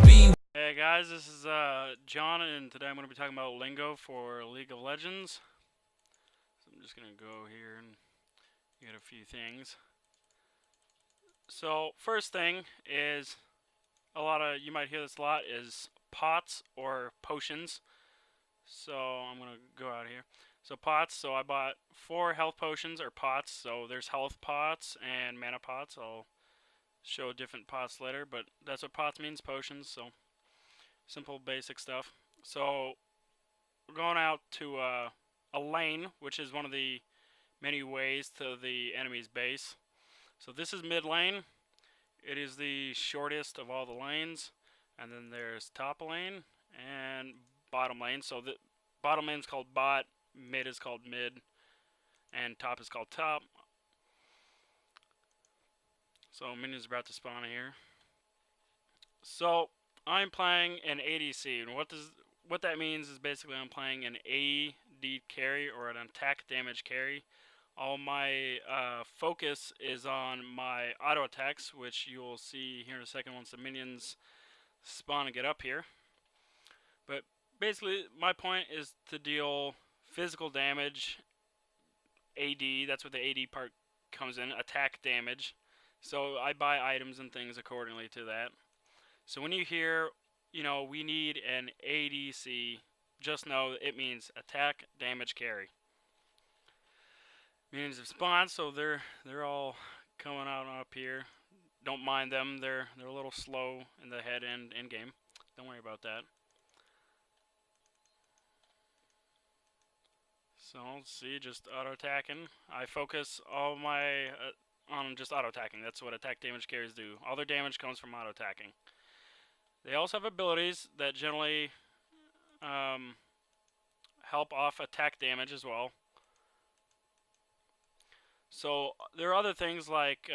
be. Hey guys, this is John, and today I'm going to be talking about Lingo for League of Legends. So I'm just going to go here and get a few things. So first thing is, you might hear this a lot, is pots or potions. So I'm going to go out here. So pots, so I bought 4 health potions or pots. So there's health pots and mana pots. I'll show different pots later, but that's what pots means, potions. So simple basic stuff. So we're going out to a lane, which is one of the many ways to the enemy's base. So this is mid lane. It is the shortest of all the lanes. And then there's top lane and bottom lane. So the bottom lane is called bot, mid is called mid, and top is called top. So minions are about to spawn here. So I'm playing an ADC, and what that means is basically I'm playing an AD carry or an attack damage carry. All my focus is on my auto attacks, which you will see here in a second once the minions spawn and get up here. But basically, my point is to deal physical damage, AD. That's what the AD part comes in, attack damage. So I buy items and things accordingly to that. So when you hear, we need an ADC, just know it means attack, damage, carry. Minions have spawned, so they're all coming out up here. Don't mind them. They're a little slow in the head and in game. Don't worry about that. So let's see, just auto attacking. I focus all my on just auto attacking. That's what attack damage carries do. All their damage comes from auto attacking. They also have abilities that generally help off attack damage as well. So there are other things like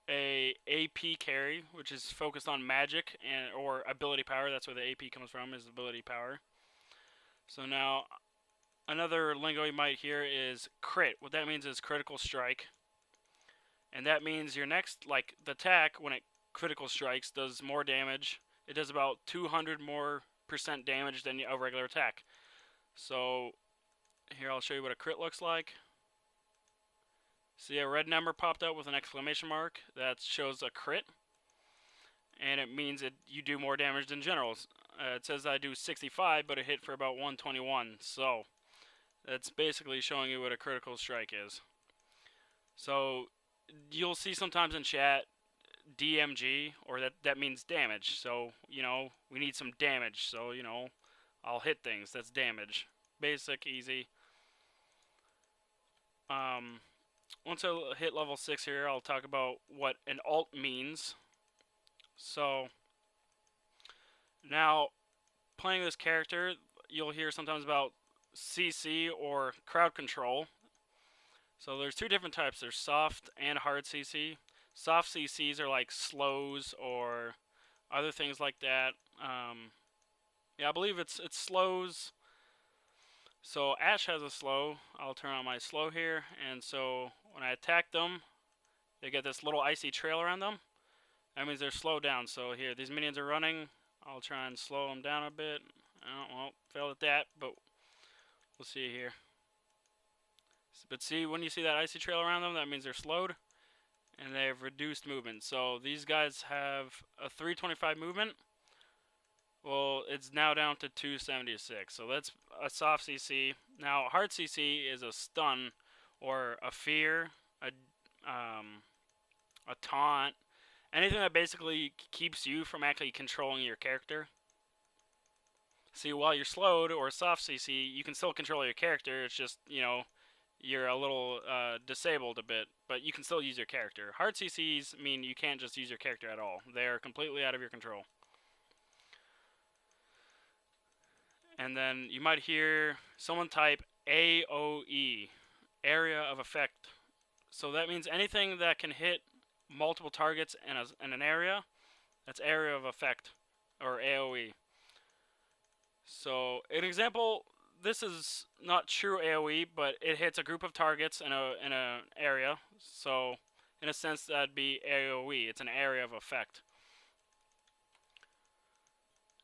a AP carry, which is focused on magic or ability power. That's where the AP comes from, is ability power. So now another lingo you might hear is crit. What that means is critical strike. And that means your next, the attack, when it critical strikes, does more damage. It does about 200% more damage than a regular attack. So here I'll show you what a crit looks like. See a red number popped up with an exclamation mark. That shows a crit. And it means that you do more damage than generals. It says I do 65, but it hit for about 121. So that's basically showing you what a critical strike is. So you'll see sometimes in chat DMG, or that means damage. So, we need some damage. So, I'll hit things. That's damage. Basic, easy. Once I hit level 6 here, I'll talk about what an alt means. So, now, playing this character, you'll hear sometimes about CC or crowd control. So there's 2 different types. There's soft and hard CC. Soft CCs are like slows or other things like that. Yeah, I believe it's slows. So Ashe has a slow. I'll turn on my slow here, and so when I attack them, they get this little icy trail around them. That means they're slowed down. So here, these minions are running. I'll try and slow them down a bit. Well, failed at that, but we'll see here. But see, when you see that icy trail around them, that means they're slowed, and they have reduced movement. So these guys have a 325 movement. Well, it's now down to 276. So that's a soft CC. Now, hard CC is a stun or a fear, a taunt, anything that basically keeps you from actually controlling your character. See, while you're slowed or soft CC, you can still control your character. It's just, you're a little disabled a bit, but you can still use your character. Hard CCs mean you can't just use your character at all. They're completely out of your control. And then you might hear someone type AOE, area of effect. So that means anything that can hit multiple targets in an area, that's area of effect, or AOE. So an example, this is not true AOE, but it hits a group of targets in an area. So in a sense, that'd be AOE. It's an area of effect.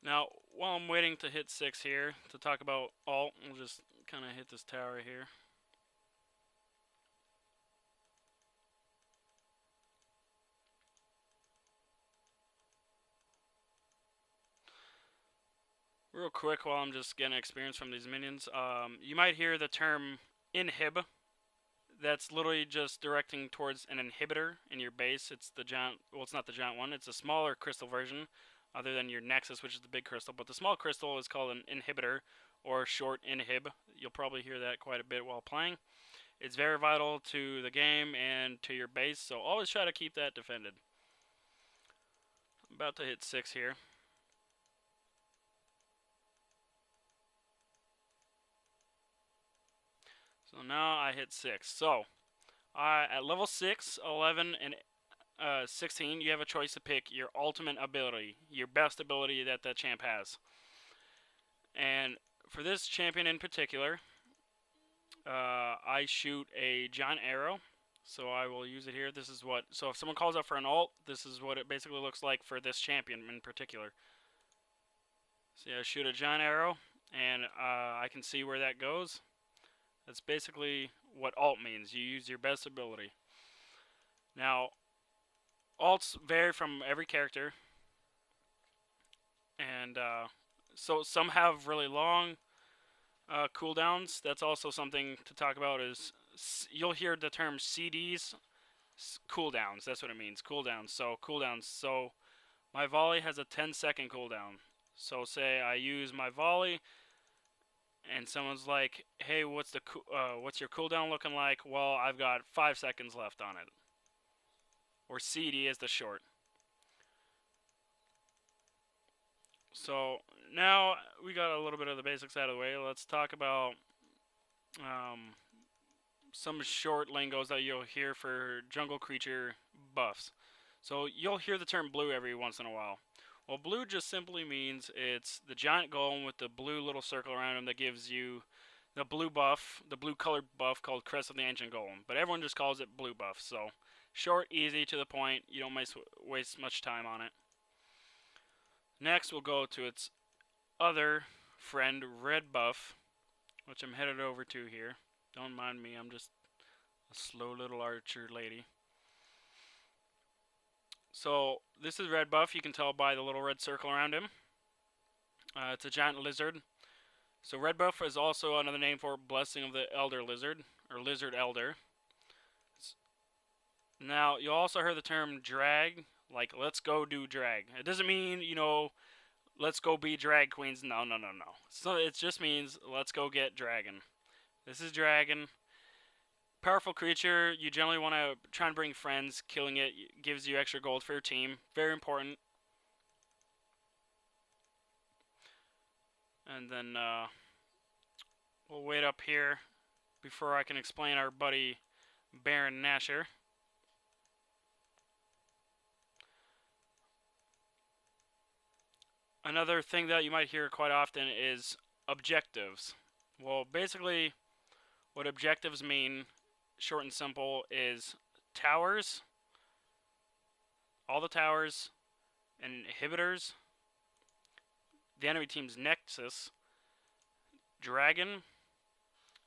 Now, while I'm waiting to hit 6 here to talk about alt, we'll just kind of hit this tower right here. Real quick, while I'm just getting experience from these minions, you might hear the term inhib. That's literally just directing towards an inhibitor in your base. It's the giant, well, it's not the giant one. It's a smaller crystal version, other than your Nexus, which is the big crystal. But the small crystal is called an inhibitor, or short inhib. You'll probably hear that quite a bit while playing. It's very vital to the game and to your base, so always try to keep that defended. I'm about to hit 6 here. So now I hit 6. So, at level 6, 11, and 16, you have a choice to pick your ultimate ability, your best ability that the champ has. And for this champion in particular, I shoot a giant arrow. So I will use it here. This is what, so if someone calls out for an ult, this is what it basically looks like for this champion in particular. So yeah, I shoot a giant arrow, and I can see where that goes. That's basically what alt means. You use your best ability. Now, alts vary from every character, and so some have really long cooldowns. That's also something to talk about. Is you'll hear the term CDs, cooldowns. That's what it means, cooldowns. So cooldowns. So my volley has a 10-second cooldown. So say I use my volley, and someone's like, "Hey, what's your cooldown looking like?" Well, I've got 5 seconds left on it. Or CD is the short. So now we got a little bit of the basics out of the way. Let's talk about some short lingos that you'll hear for jungle creature buffs. So you'll hear the term blue every once in a while. Well, blue just simply means it's the giant golem with the blue little circle around him that gives you the blue buff, the blue colored buff called Crest of the Ancient Golem. But everyone just calls it blue buff. So short, easy, to the point. You don't waste much time on it. Next, we'll go to its other friend, red buff, which I'm headed over to here. Don't mind me, I'm just a slow little archer lady. So this is red buff. You can tell by the little red circle around him. It's a giant lizard. So red buff is also another name for Blessing of the Elder Lizard, or Lizard Elder. Now, you also heard the term drag, like let's go do drag. It doesn't mean, let's go be drag queens. No. So it just means let's go get dragon. This is dragon. Powerful creature. You generally want to try and bring friends. Killing it gives you extra gold for your team. Very important. And then we'll wait up here before I can explain our buddy Baron Nashor. Another thing that you might hear quite often is objectives. Well, basically, what objectives mean, short and simple, is towers, all the towers, and inhibitors, the enemy team's Nexus, dragon,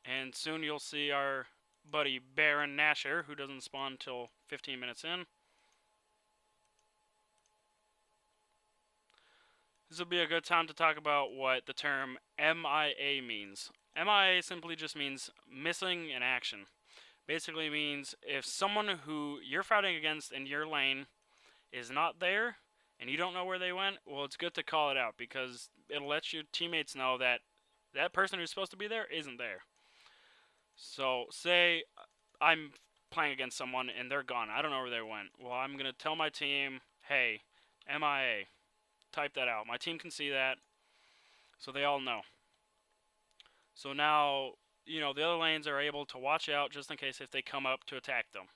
and soon you'll see our buddy Baron Nashor, who doesn't spawn until 15 minutes in. This will be a good time to talk about what the term MIA means. MIA simply just means missing in action. Basically means if someone who you're fighting against in your lane is not there and you don't know where they went, well, it's good to call it out because it'll let your teammates know that that person who's supposed to be there isn't there. So say I'm playing against someone and they're gone. I don't know where they went. Well, I'm going to tell my team, hey, MIA. Type that out. My team can see that, so they all know. So now, the other lanes are able to watch out just in case if they come up to attack them.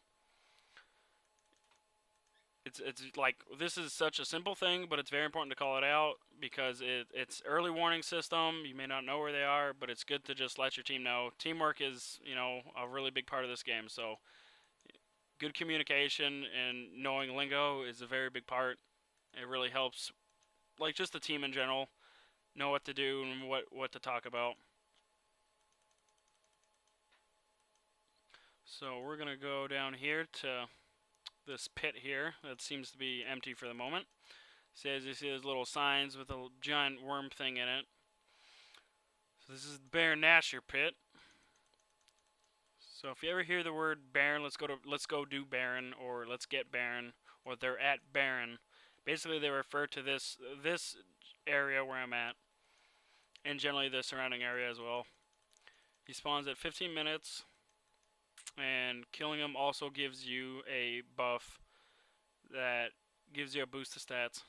It's like, this is such a simple thing, but it's very important to call it out because it's early warning system. You may not know where they are, but it's good to just let your team know. Teamwork is, a really big part of this game, so good communication and knowing lingo is a very big part. It really helps like just the team in general, know what to do and what to talk about. So we're gonna go down here to this pit here that seems to be empty for the moment. So as you see, there's little signs with a giant worm thing in it. So this is the Baron Nashor pit. So if you ever hear the word Baron, let's go do Baron, or let's get Baron, or they're at Baron. Basically, they refer to this area where I'm at, and generally the surrounding area as well. He spawns at 15 minutes, and killing him also gives you a buff that gives you a boost to stats.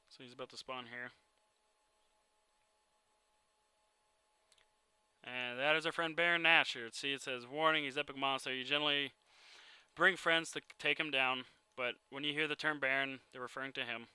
So he's about to spawn here. And that is our friend Baron Nashor. See, it says, warning, he's epic monster. You generally bring friends to take him down, but when you hear the term Baron, they're referring to him.